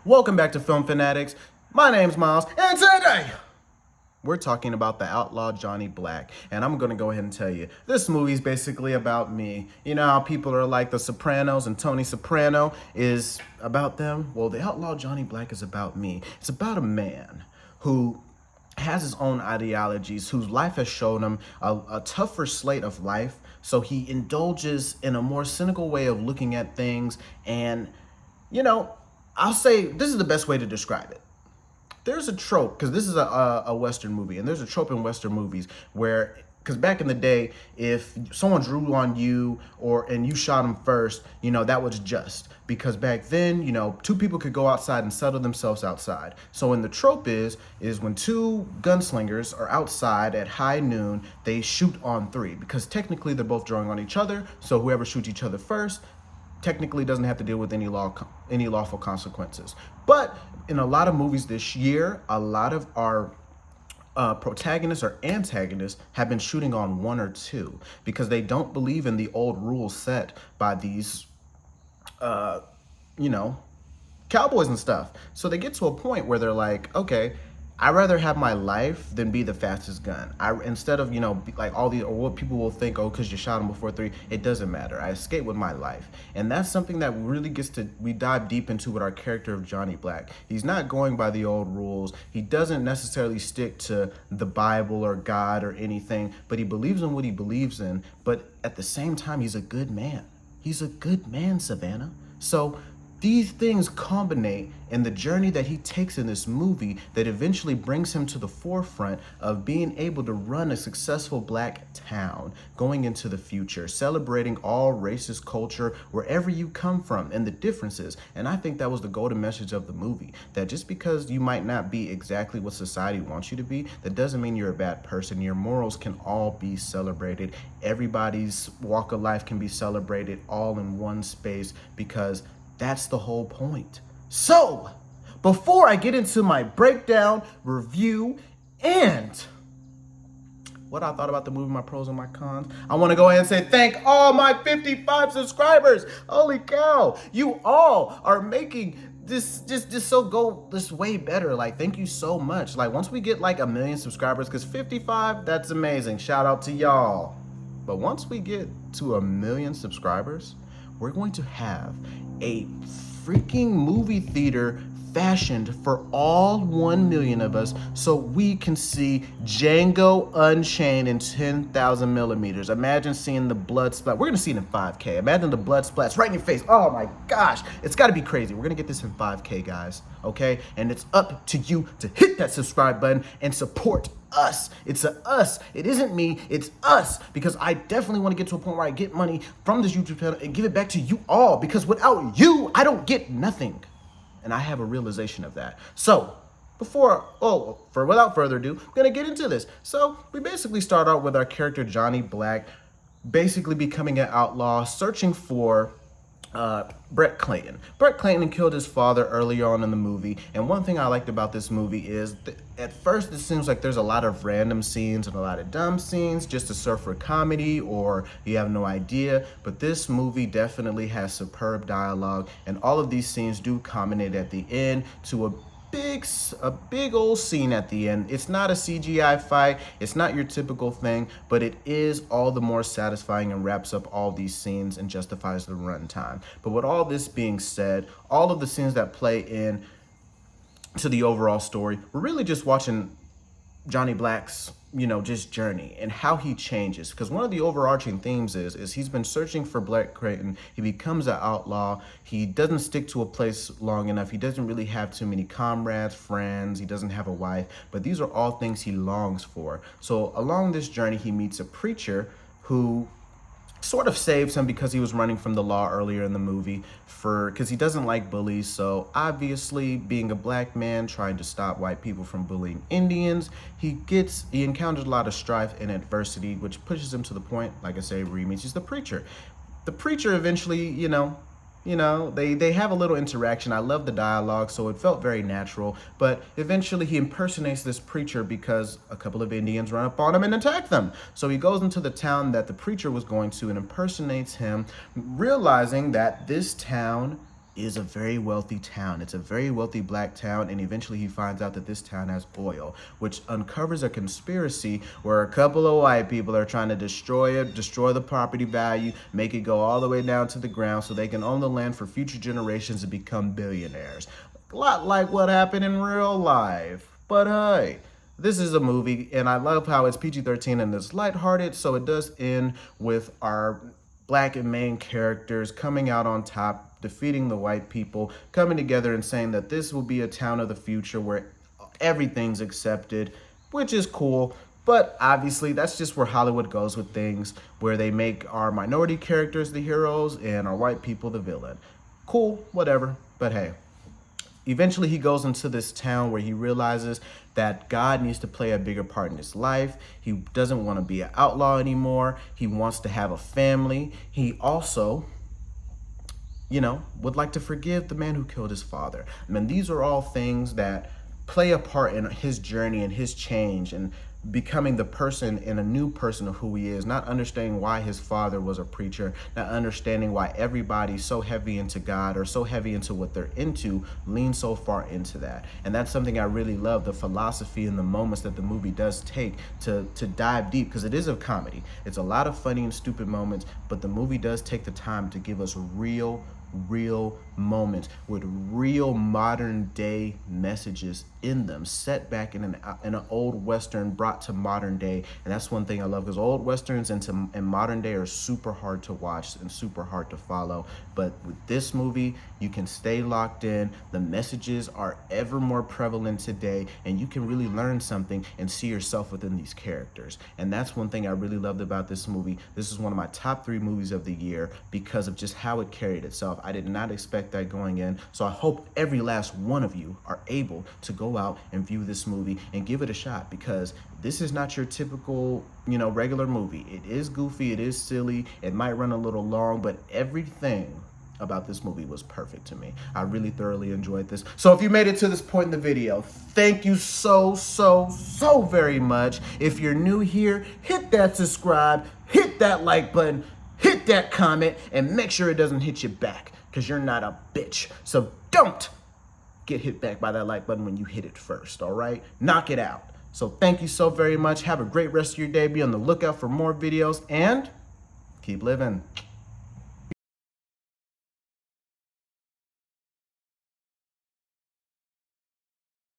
Welcome back to Film Fanatics. My name's Miles, and today we're talking about the Outlaw Johnny Black. And I'm gonna go ahead and tell you, this movie's basically about me. You know how people are like The Sopranos and Tony Soprano is about them? Well, the Outlaw Johnny Black is about me. It's about a man who has his own ideologies, whose life has shown him a tougher slate of life. So he indulges in a more cynical way of looking at things. And, you know, I'll say this is the best way to describe it. There's a trope, because this is a Western movie, and there's a trope in Western movies where, because back in the day, if someone drew on you and you shot them first, that was just. Because back then, two people could go outside and settle themselves outside. So when the trope is when two gunslingers are outside at high noon, they shoot on three. Because technically they're both drawing on each other, so whoever shoots each other first technically doesn't have to deal with any lawful consequences. But in a lot of movies this year, a lot of our protagonists or antagonists have been shooting on one or two because they don't believe in the old rules set by these, cowboys and stuff. So they get to a point where they're like, okay, I'd rather have my life than be the fastest gun. Instead of, like or what people will think, oh, because you shot him before three, it doesn't matter. I escape with my life. And that's something that really we dive deep into with our character of Johnny Black. He's not going by the old rules. He doesn't necessarily stick to the Bible or God or anything, but he believes in what he believes in. But at the same time, he's a good man. He's a good man, Savannah. So these things combine in the journey that he takes in this movie that eventually brings him to the forefront of being able to run a successful black town going into the future, celebrating all racist culture wherever you come from and the differences. And I think that was the golden message of the movie, that just because you might not be exactly what society wants you to be, that doesn't mean you're a bad person. Your morals can all be celebrated. Everybody's walk of life can be celebrated all in one space, because that's the whole point. So, before I get into my breakdown, review, and what I thought about the movie, my pros and my cons, I want to go ahead and say thank all my 55 subscribers. Holy cow. You all are making this go this way better. Like, thank you so much. Like, once we get like 1 million subscribers, because 55, that's amazing. Shout out to y'all. But once we get to 1 million subscribers, we're going to have a freaking movie theater fashioned for all 1 million of us, so we can see Django Unchained in 10,000 millimeters. Imagine seeing the blood splat. We're gonna see it in 5K. Imagine the blood splats right in your face. Oh my gosh, it's gotta be crazy. We're gonna get this in 5K, guys, okay? And it's up to you to hit that subscribe button and support us. It's us. It isn't me, it's us, because I definitely want to get to a point where I get money from this YouTube channel and give it back to you all, because without you, I don't get nothing. And I have a realization of that. So, without further ado, I'm gonna get into this. So, we basically start out with our character Johnny Black basically becoming an outlaw, searching for Brett Clayton. Brett Clayton killed his father earlier on in the movie, and one thing I liked about this movie is that at first it seems like there's a lot of random scenes and a lot of dumb scenes just to serve for comedy, or you have no idea, but this movie definitely has superb dialogue, and all of these scenes do culminate at the end to a big old scene at the end. It's not a CGI fight, it's not your typical thing, but it is all the more satisfying and wraps up all these scenes and justifies the runtime. But with all this being said, all of the scenes that play in to the overall story, we're really just watching Johnny Black's just journey and how he changes, because one of the overarching themes is he's been searching for Black Clayton. He becomes an outlaw. He doesn't stick to a place long enough. He doesn't really have too many comrades, friends. He doesn't have a wife, but these are all things he longs for. So along this journey, he meets a preacher who sort of saves him because he was running from the law earlier in the movie because he doesn't like bullies. So obviously, being a black man trying to stop white people from bullying Indians, he encounters a lot of strife and adversity, which pushes him to the point, like I say, where he meets the preacher. The preacher eventually, they have a little interaction. I love the dialogue, so it felt very natural. But eventually he impersonates this preacher because a couple of Indians run up on him and attack them. So he goes into the town that the preacher was going to and impersonates him, realizing that this town is a very wealthy town. It's a very wealthy black town, and eventually he finds out that this town has oil, which uncovers a conspiracy where a couple of white people are trying to destroy it, destroy the property value, make it go all the way down to the ground so they can own the land for future generations and become billionaires. A lot like what happened in real life. But hey, this is a movie, and I love how it's PG-13 and it's lighthearted, so it does end with our black and main characters coming out on top, defeating the white people, coming together and saying that this will be a town of the future where everything's accepted, which is cool. But obviously, that's just where Hollywood goes with things, where they make our minority characters the heroes and our white people the villain. Cool, whatever, but hey. Eventually, he goes into this town where he realizes that God needs to play a bigger part in his life. He doesn't want to be an outlaw anymore. He wants to have a family. He also, would like to forgive the man who killed his father. I mean, these are all things that play a part in his journey and his change and becoming the person and a new person of who he is, not understanding why his father was a preacher, not understanding why everybody's so heavy into God or so heavy into what they're into, lean so far into that. And that's something I really love, the philosophy and the moments that the movie does take to dive deep, because it is a comedy. It's a lot of funny and stupid moments, but the movie does take the time to give us real moments with real modern day messages in them, set back in an old Western brought to modern day. And that's one thing I love, because old Westerns and modern day are super hard to watch and super hard to follow. But with this movie, you can stay locked in. The messages are ever more prevalent today, and you can really learn something and see yourself within these characters. And that's one thing I really loved about this movie. This is one of my top 3 movies of the year because of just how it carried itself. I did not expect that going in, so I hope every last one of you are able to go out and view this movie and give it a shot, because this is not your typical, regular movie. It is goofy, it is silly, it might run a little long, but everything about this movie was perfect to me. I really thoroughly enjoyed this. So if you made it to this point in the video, thank you so very much. If you're new here, hit that subscribe, hit that like button, hit that comment, and make sure it doesn't hit you back, because you're not a bitch. So don't get hit back by that like button when you hit it first, all right? Knock it out. So thank you so very much. Have a great rest of your day. Be on the lookout for more videos, and keep living.